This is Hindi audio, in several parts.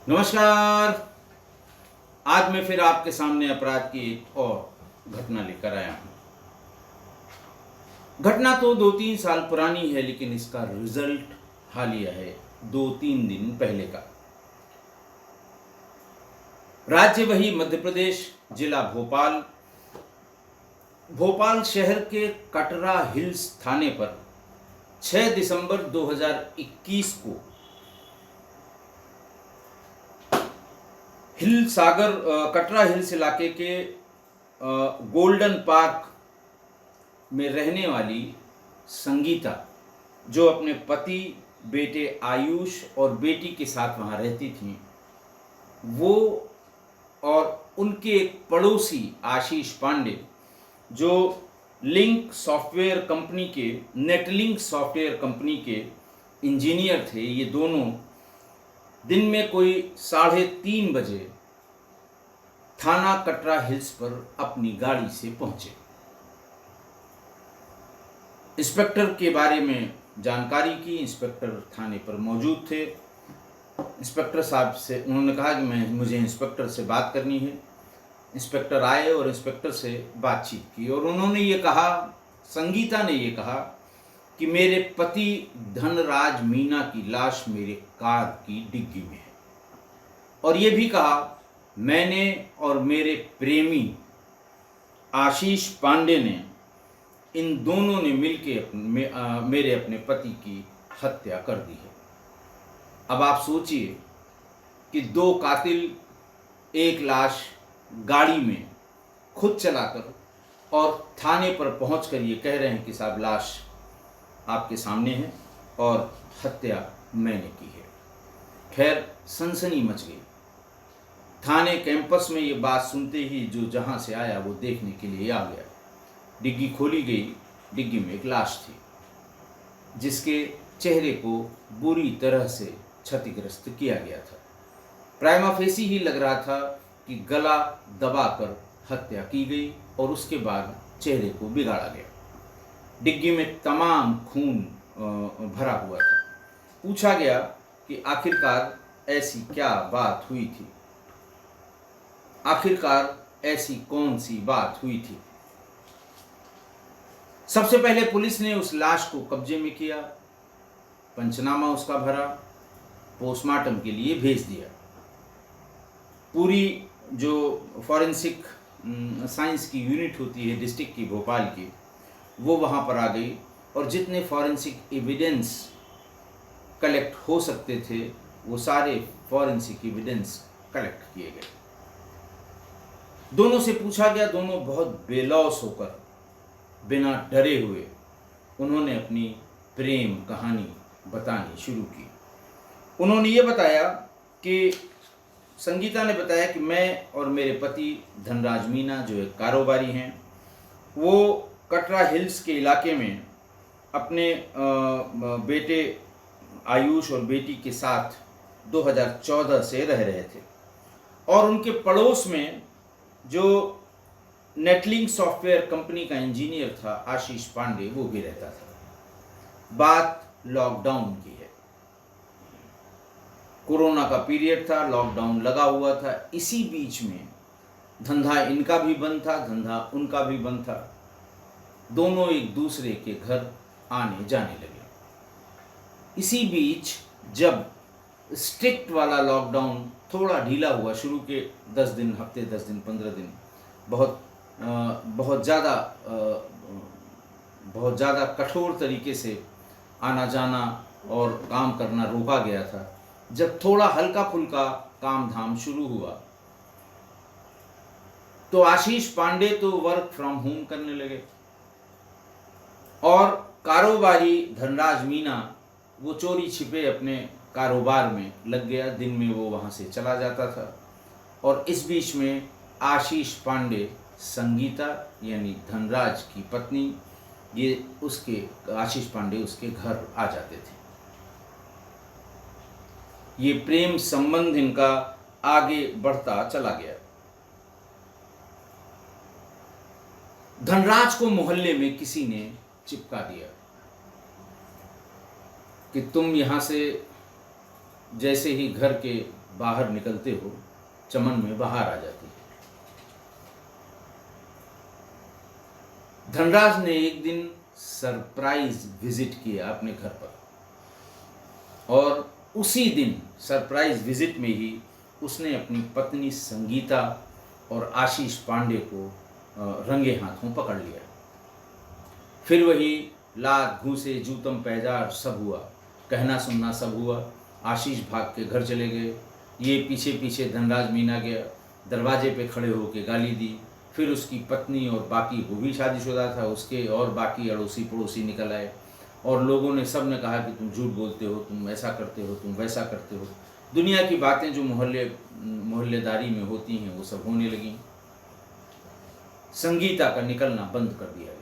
नमस्कार। आज मैं फिर आपके सामने अपराध की एक और घटना लेकर आया हूँ। घटना तो 2-3 साल पुरानी है, लेकिन इसका रिजल्ट हालिया है, 2-3 दिन पहले का। राज्य वही मध्य प्रदेश, जिला भोपाल। भोपाल शहर के कटरा हिल्स थाने पर 6 दिसंबर 2021 को कटरा हिल्स इलाके के गोल्डन पार्क में रहने वाली संगीता, जो अपने पति, बेटे आयुष और बेटी के साथ वहाँ रहती थी, वो और उनके एक पड़ोसी आशीष पांडे, जो नेटलिंक सॉफ्टवेयर कंपनी के इंजीनियर थे, ये दोनों दिन में कोई 3:30 बजे थाना कटरा हिल्स पर अपनी गाड़ी से पहुंचे। इंस्पेक्टर के बारे में जानकारी की। इंस्पेक्टर थाने पर मौजूद थे। इंस्पेक्टर साहब से उन्होंने कहा कि मुझे इंस्पेक्टर से बात करनी है। इंस्पेक्टर आए और इंस्पेक्टर से बातचीत की और उन्होंने ये कहा, संगीता ने ये कहा कि मेरे पति धनराज मीना की लाश मेरे कार की डिग्गी में है, और ये भी कहा मैंने और मेरे प्रेमी आशीष पांडे ने, इन दोनों ने मिलकर मेरे अपने पति की हत्या कर दी है। अब आप सोचिए कि 2 कातिल एक लाश गाड़ी में खुद चलाकर और थाने पर पहुंचकर ये कह रहे हैं कि साहब लाश आपके सामने है और हत्या मैंने की है। खैर, सनसनी मच गई। थाने कैंपस में ये बात सुनते ही जो जहां से आया वो देखने के लिए आ गया। डिग्गी खोली गई। डिग्गी में एक लाश थी, जिसके चेहरे को बुरी तरह से क्षतिग्रस्त किया गया था। प्राइमा फेसी ही लग रहा था कि गला दबाकर हत्या की गई और उसके बाद चेहरे को बिगाड़ा गया। डिग्गी में तमाम खून भरा हुआ था। पूछा गया कि आखिरकार ऐसी क्या बात हुई थी, आखिरकार ऐसी कौन सी बात हुई थी। सबसे पहले पुलिस ने उस लाश को कब्जे में किया, पंचनामा उसका भरा, पोस्टमार्टम के लिए भेज दिया। पूरी जो फॉरेंसिक साइंस की यूनिट होती है डिस्ट्रिक्ट की, भोपाल की, वो वहाँ पर आ गई और जितने फॉरेंसिक एविडेंस कलेक्ट हो सकते थे वो सारे फॉरेंसिक एविडेंस कलेक्ट किए गए। दोनों से पूछा गया। दोनों बहुत बेलौस होकर, बिना डरे हुए, उन्होंने अपनी प्रेम कहानी बतानी शुरू की। उन्होंने ये बताया कि संगीता ने बताया कि मैं और मेरे पति धनराज मीना, जो एक कारोबारी हैं, वो कटरा हिल्स के इलाके में अपने बेटे आयुष और बेटी के साथ 2014 से रह रहे थे, और उनके पड़ोस में जो नेटलिंक सॉफ्टवेयर कंपनी का इंजीनियर था आशीष पांडे, वो भी रहता था। बात लॉकडाउन की है। कोरोना का पीरियड था, लॉकडाउन लगा हुआ था। इसी बीच में धंधा इनका भी बंद था, धंधा उनका भी बंद था। दोनों एक दूसरे के घर आने जाने लगे। इसी बीच जब स्ट्रिक्ट वाला लॉकडाउन थोड़ा ढीला हुआ, शुरू के 10 दिन, हफ्ते 10 दिन, 15 दिन बहुत ज़्यादा कठोर तरीके से आना जाना और काम करना रोका गया था। जब थोड़ा हल्का फुल्का काम धाम शुरू हुआ तो आशीष पांडे तो वर्क फ्रॉम होम करने लगे, और कारोबारी धनराज मीना वो चोरी छिपे अपने कारोबार में लग गया। दिन में वो वहाँ से चला जाता था, और इस बीच में आशीष पांडे, संगीता यानी धनराज की पत्नी, ये उसके आशीष पांडे उसके घर आ जाते थे। ये प्रेम संबंध इनका आगे बढ़ता चला गया। धनराज को मोहल्ले में किसी ने चिपका दिया कि तुम यहाँ से जैसे ही घर के बाहर निकलते हो चमन में बहार आ जाती है। धनराज ने एक दिन सरप्राइज विजिट किया अपने घर पर, और उसी दिन सरप्राइज विजिट में ही उसने अपनी पत्नी संगीता और आशीष पांडे को रंगे हाथों पकड़ लिया। फिर वही लात घूंसे जूतम पैजार सब हुआ, कहना सुनना सब हुआ। आशीष भाग के घर चले गए, ये पीछे पीछे धनराज मीना गया, दरवाजे पे खड़े होके गाली दी। फिर उसकी पत्नी और बाकी, वो भी शादीशुदा था, उसके और बाकी अड़ोसी पड़ोसी निकल आए और लोगों ने सब ने कहा कि तुम झूठ बोलते हो, तुम ऐसा करते हो, तुम वैसा करते हो। दुनिया की बातें जो मोहल्लेदारी में होती हैं वो सब होने लगी। संगीता का निकलना बंद कर दिया गया।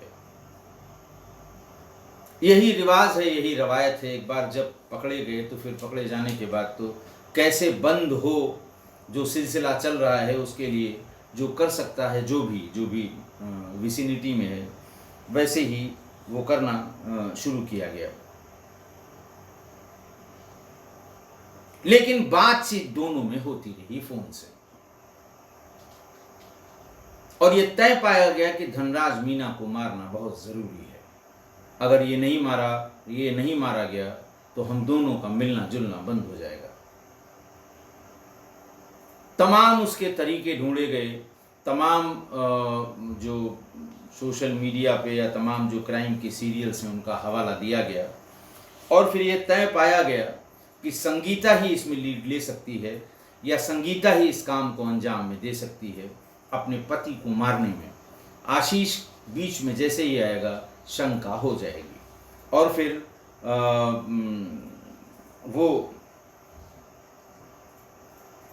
यही रिवाज है, यही रवायत है। एक बार जब पकड़े गए तो फिर पकड़े जाने के बाद तो कैसे बंद हो जो सिलसिला चल रहा है, उसके लिए जो कर सकता है, जो भी विसिनिटी में है, वैसे ही वो करना शुरू किया गया। लेकिन बातचीत दोनों में होती रही फोन से, और ये तय पाया गया कि धनराज मीना को मारना बहुत जरूरी है। अगर ये नहीं मारा गया तो हम दोनों का मिलना जुलना बंद हो जाएगा। तमाम उसके तरीके ढूंढे गए, तमाम जो सोशल मीडिया पे या तमाम जो क्राइम के सीरियल्स हैं उनका हवाला दिया गया, और फिर ये तय पाया गया कि संगीता ही इसमें लीड ले सकती है, या संगीता ही इस काम को अंजाम में दे सकती है अपने पति को मारने में। आशीष बीच में जैसे ही आएगा शंका हो जाएगी, और फिर वो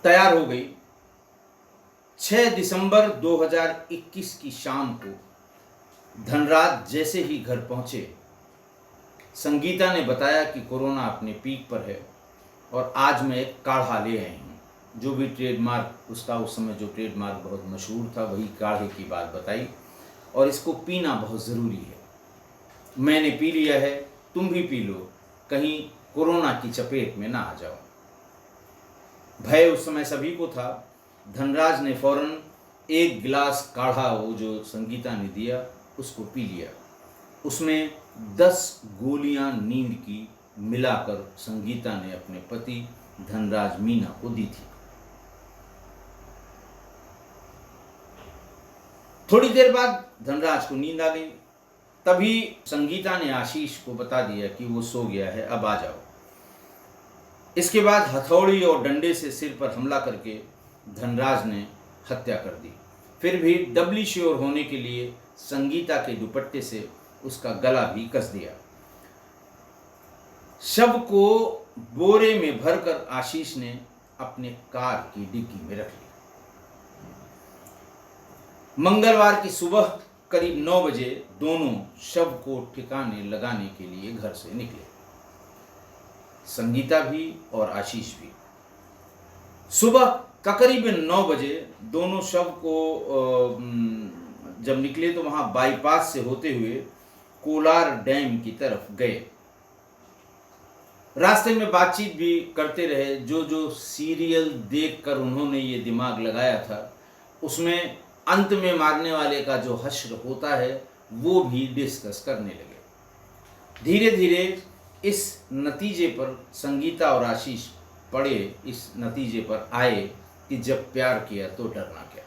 तैयार हो गई। 6 दिसंबर 2021 की शाम को धनराज जैसे ही घर पहुंचे, संगीता ने बताया कि कोरोना अपने पीक पर है और आज मैं एक काढ़ा ले आई हूँ। जो भी ट्रेडमार्क उसका उस समय जो ट्रेडमार्क बहुत मशहूर था, वही काढ़े की बात बताई, और इसको पीना बहुत ज़रूरी है। मैंने पी लिया है, तुम भी पी लो, कहीं कोरोना की चपेट में ना आ जाओ। भय उस समय सभी को था। धनराज ने फौरन एक गिलास काढ़ा, वो जो संगीता ने दिया, उसको पी लिया। उसमें 10 गोलियां नींद की मिलाकर संगीता ने अपने पति धनराज मीना को दी थी। थोड़ी देर बाद धनराज को नींद आ गई। तभी संगीता ने आशीष को बता दिया कि वो सो गया है, अब आ जाओ। इसके बाद हथौड़ी और डंडे से सिर पर हमला करके धनराज ने हत्या कर दी। फिर भी डबली श्योर होने के लिए संगीता के दुपट्टे से उसका गला भी कस दिया। शव को बोरे में भरकर आशीष ने अपने कार की डिग्गी में रख लिया। मंगलवार की सुबह करीब 9 बजे दोनों शव को ठिकाने लगाने के लिए घर से निकले, संगीता भी और आशीष भी। सुबह तकरीबन 9 बजे दोनों शव को जब निकले तो वहां बाईपास से होते हुए कोलार डैम की तरफ गए। रास्ते में बातचीत भी करते रहे। जो सीरियल देखकर उन्होंने ये दिमाग लगाया था, उसमें अंत में मारने वाले का जो हश्र होता है वो भी डिस्कस करने लगे। धीरे धीरे इस नतीजे पर संगीता और आशीष पड़े, इस नतीजे पर आए कि जब प्यार किया तो डरना क्या।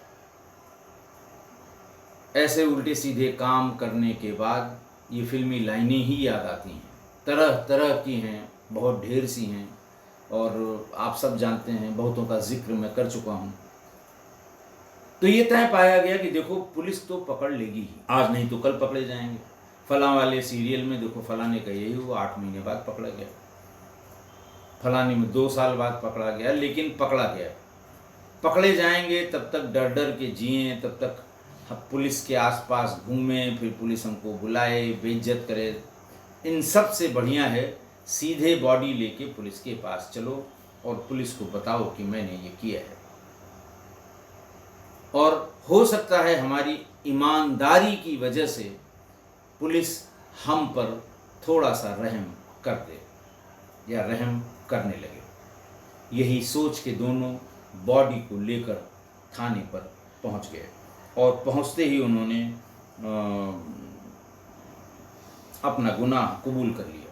ऐसे उल्टे सीधे काम करने के बाद ये फिल्मी लाइनें ही याद आती हैं। तरह तरह की हैं, बहुत ढेर सी हैं, और आप सब जानते हैं, बहुतों का जिक्र मैं कर चुका हूँ। तो ये तय पाया गया कि देखो पुलिस तो पकड़ लेगी ही, आज नहीं तो कल पकड़े जाएंगे। फलां वाले सीरियल में देखो फलाने का यही हुआ, 8 महीने बाद पकड़ा गया, फलाने में 2 साल बाद पकड़ा गया, लेकिन पकड़ा गया। पकड़े जाएंगे तब तक डर डर के जिए, तब तक पुलिस के आसपास घूमें, फिर पुलिस हमको बुलाए, बेइज्जत करे। इन सब से बढ़िया है सीधे बॉडी लेके पुलिस के पास चलो और पुलिस को बताओ कि मैंने ये किया है, और हो सकता है हमारी ईमानदारी की वजह से पुलिस हम पर थोड़ा सा रहम कर दे या रहम करने लगे। यही सोच के दोनों बॉडी को लेकर थाने पर पहुंच गए और पहुंचते ही उन्होंने अपना गुनाह कबूल कर लिया।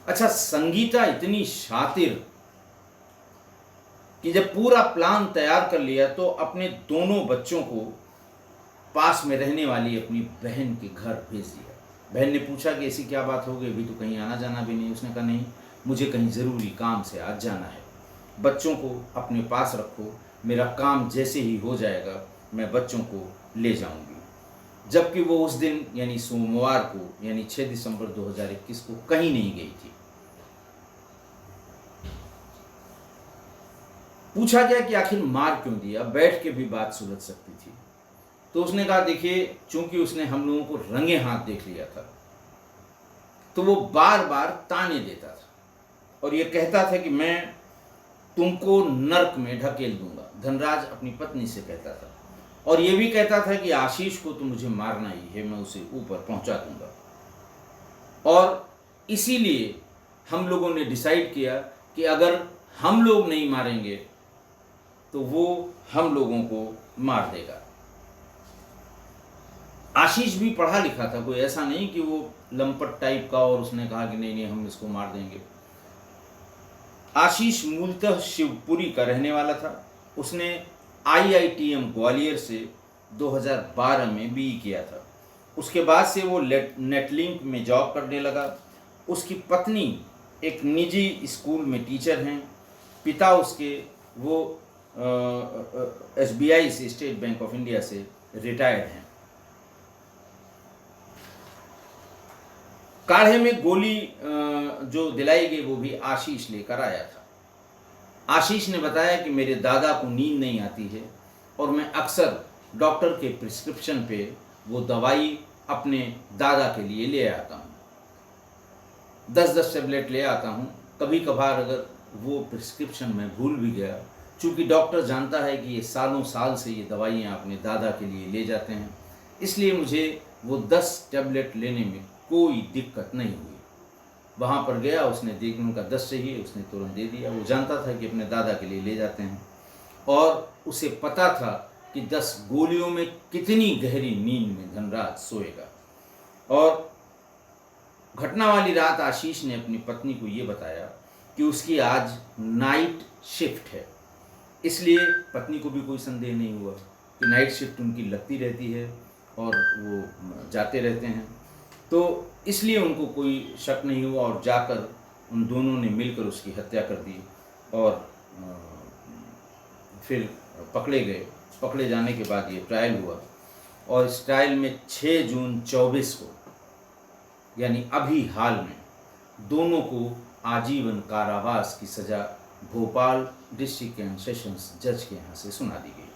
अच्छा, संगीता इतनी शातिर कि जब पूरा प्लान तैयार कर लिया तो अपने दोनों बच्चों को पास में रहने वाली अपनी बहन के घर भेज दिया। बहन ने पूछा कि ऐसी क्या बात हो गई, अभी तो कहीं आना जाना भी नहीं। उसने कहा नहीं, मुझे कहीं ज़रूरी काम से आज जाना है, बच्चों को अपने पास रखो, मेरा काम जैसे ही हो जाएगा मैं बच्चों को ले जाऊंगी। जबकि वो उस दिन यानी सोमवार को यानी 6 दिसंबर 2021 को कहीं नहीं गई थी। पूछा गया कि आखिर मार क्यों दिया, बैठ के भी बात सुलझ सकती थी। तो उसने कहा देखिए, चूंकि उसने हम लोगों को रंगे हाथ देख लिया था तो वो बार बार ताने देता था और ये कहता था कि मैं तुमको नर्क में ढकेल दूंगा। धनराज अपनी पत्नी से कहता था और ये भी कहता था कि आशीष को तो मुझे मारना ही है, मैं उसे ऊपर पहुंचा दूंगा। और इसीलिए हम लोगों ने डिसाइड किया कि अगर हम लोग नहीं मारेंगे तो वो हम लोगों को मार देगा। आशीष भी पढ़ा लिखा था, कोई ऐसा नहीं कि वो लंपट टाइप का और उसने कहा कि नहीं नहीं हम इसको मार देंगे। आशीष मूलतः शिवपुरी का रहने वाला था। उसने IITM ग्वालियर से 2012 में BE किया था। उसके बाद से वो नेटलिंक में जॉब करने लगा। उसकी पत्नी एक निजी स्कूल में टीचर हैं। पिता उसके वो SBI से, स्टेट बैंक ऑफ इंडिया से रिटायर्ड हैं। काढ़े में गोली जो दिलाई गई वो भी आशीष लेकर आया था। आशीष ने बताया कि मेरे दादा को नींद नहीं आती है और मैं अक्सर डॉक्टर के प्रिस्क्रिप्शन पे वो दवाई अपने दादा के लिए ले आता हूँ। 10-10 टेबलेट ले आता हूँ। कभी कभार अगर वो प्रिस्क्रिप्शन मैं भूल भी गया, चूँकि डॉक्टर जानता है कि ये सालों साल से ये दवाइयाँ अपने दादा के लिए ले जाते हैं, इसलिए मुझे वो 10 टेबलेट लेने में कोई दिक्कत नहीं हुई। वहाँ पर गया, उसने देखने उनका 10 चाहिए, उसने तुरंत दे दिया। वो जानता था कि अपने दादा के लिए ले जाते हैं और उसे पता था कि 10 गोलियों में कितनी गहरी नींद में धनराज सोएगा। और घटना वाली रात आशीष ने अपनी पत्नी को ये बताया कि उसकी आज नाइट शिफ्ट है, इसलिए पत्नी को भी कोई संदेह नहीं हुआ कि नाइट शिफ्ट उनकी लगती रहती है और वो जाते रहते हैं, तो इसलिए उनको कोई शक नहीं हुआ और जाकर उन दोनों ने मिलकर उसकी हत्या कर दी और फिर पकड़े गए। पकड़े जाने के बाद ये ट्रायल हुआ और इस ट्रायल में 6 जून 24 को यानी अभी हाल में दोनों को आजीवन कारावास की सज़ा भोपाल डिस्ट्रिक्ट एंड सेशंस जज के यहाँ से सुना दी गई।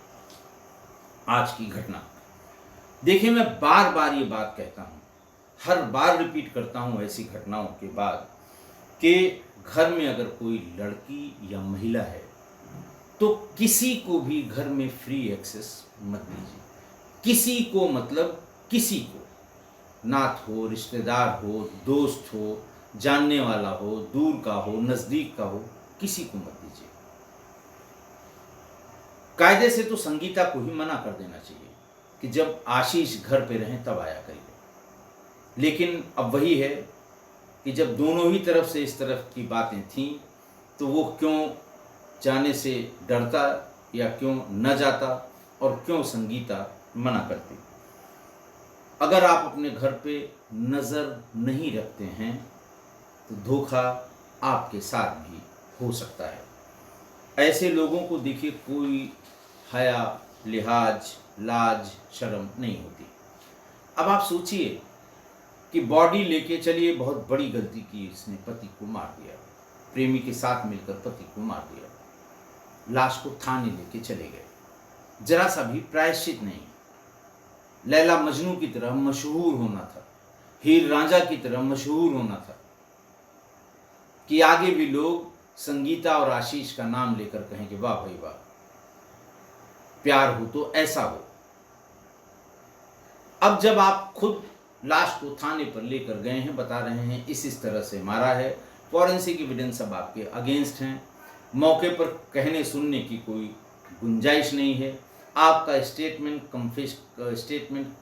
आज की घटना देखिए, मैं बार बार ये बात कहता हूँ, हर बार रिपीट करता हूँ ऐसी घटनाओं के बाद कि घर में अगर कोई लड़की या महिला है तो किसी को भी घर में फ्री एक्सेस मत दीजिए। किसी को मतलब किसी को, नात हो, रिश्तेदार हो, दोस्त हो, जानने वाला हो, दूर का हो, नज़दीक का हो, किसी को मत दीजिए। कायदे से तो संगीता को ही मना कर देना चाहिए कि जब आशीष घर पे रहें तब आया करिए, लेकिन अब वही है कि जब दोनों ही तरफ से इस तरफ की बातें थीं तो वो क्यों जाने से डरता या क्यों न जाता और क्यों संगीता मना करती। अगर आप अपने घर पे नज़र नहीं रखते हैं तो धोखा आपके साथ भी हो सकता है। ऐसे लोगों को देखिए कोई हया, लिहाज, लाज, शर्म नहीं होती। अब आप सोचिए कि बॉडी लेके चलिए, बहुत बड़ी गलती की इसने, पति को मार दिया, प्रेमी के साथ मिलकर पति को मार दिया, लाश को थाने लेके चले गए, जरा सा भी प्रायश्चित नहीं। लैला मजनू की तरह मशहूर होना था, हीर रांझा की तरह मशहूर होना था कि आगे भी लोग संगीता और आशीष का नाम लेकर कहें कि वाह भाई वाह, प्यार हो तो ऐसा हो। अब जब आप खुद लाश को थाने पर लेकर गए हैं, बता रहे हैं इस तरह से मारा है, फॉरेंसिक एविडेंस अब आपके अगेंस्ट हैं, मौके पर कहने सुनने की कोई गुंजाइश नहीं है। आपका स्टेटमेंट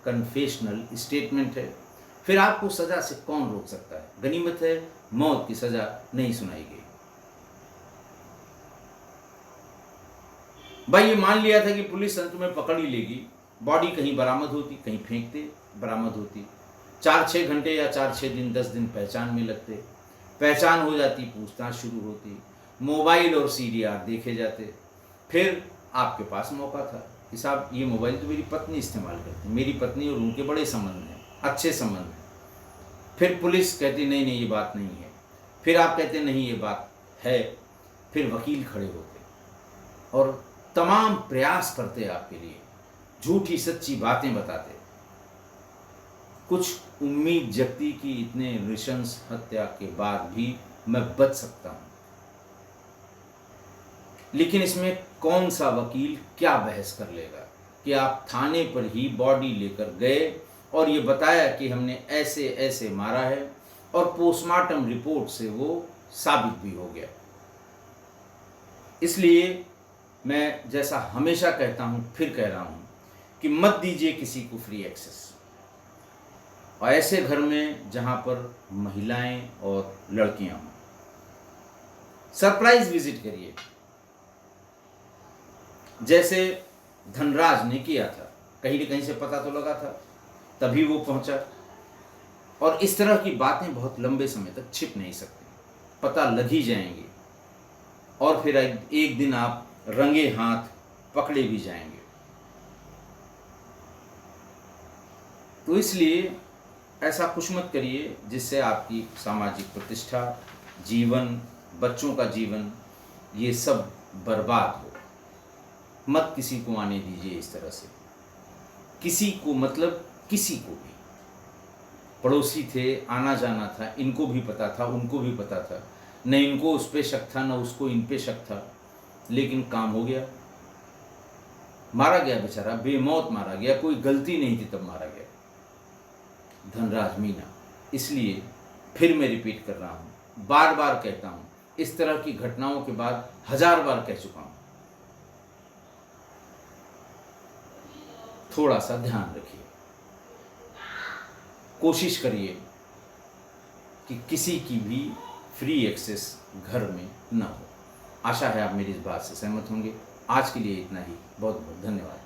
कन्फेशनल स्टेटमेंट है। फिर आपको सज़ा से कौन रोक सकता है? गनीमत है मौत की सज़ा नहीं सुनाई गई। भाई ये मान लिया था कि पुलिस अंत में पकड़ ही लेगी, बॉडी कहीं बरामद होती, कहीं फेंकते, बरामद होती, 4-6 घंटे या 4-6 दिन 10 दिन पहचान में लगते, पहचान हो जाती, पूछताछ शुरू होती, मोबाइल और सीडीआर देखे जाते। फिर आपके पास मौका था कि साहब ये मोबाइल तो मेरी पत्नी इस्तेमाल करती, मेरी पत्नी और उनके बड़े संबंध हैं, अच्छे संबंध हैं। फिर पुलिस कहती नहीं नहीं ये बात नहीं है, फिर आप कहते नहीं ये बात है, फिर वकील खड़े होते और तमाम प्रयास करते आपके लिए, झूठी सच्ची बातें बताते, कुछ उम्मीद जगती कि इतने नृशंस हत्या के बाद भी मैं बच सकता हूं। लेकिन इसमें कौन सा वकील क्या बहस कर लेगा कि आप थाने पर ही बॉडी लेकर गए और ये बताया कि हमने ऐसे ऐसे मारा है, और पोस्टमार्टम रिपोर्ट से वो साबित भी हो गया। इसलिए मैं जैसा हमेशा कहता हूं, फिर कह रहा हूं कि मत दीजिए किसी को फ्री एक्सेस, और ऐसे घर में जहां पर महिलाएं और लड़कियां हों। सरप्राइज विजिट करिए, जैसे धनराज ने किया था, कहीं न कहीं से पता तो लगा था, तभी वो पहुंचा। और इस तरह की बातें बहुत लंबे समय तक छिप नहीं सकती, पता लग ही जाएंगी, और फिर एक दिन आप रंगे हाथ पकड़े भी जाएंगे। तो इसलिए ऐसा कुछ मत करिए जिससे आपकी सामाजिक प्रतिष्ठा, जीवन, बच्चों का जीवन, ये सब बर्बाद हो। मत किसी को आने दीजिए इस तरह से, किसी को मतलब किसी को भी। पड़ोसी थे, आना जाना था, इनको भी पता था, उनको भी पता था, न इनको उस पे शक था, न उसको इन पे शक था, लेकिन काम हो गया, मारा गया बेचारा, बेमौत मारा गया, कोई गलती नहीं थी तब मारा गया, धनराज मीना। इसलिए फिर मैं रिपीट कर रहा हूँ, बार बार कहता हूँ, इस तरह की घटनाओं के बाद 1000 बार कह चुका हूँ, थोड़ा सा ध्यान रखिए, कोशिश करिए कि किसी की भी फ्री एक्सेस घर में न हो। आशा है आप मेरी इस बात से सहमत होंगे। आज के लिए इतना ही, बहुत बहुत धन्यवाद।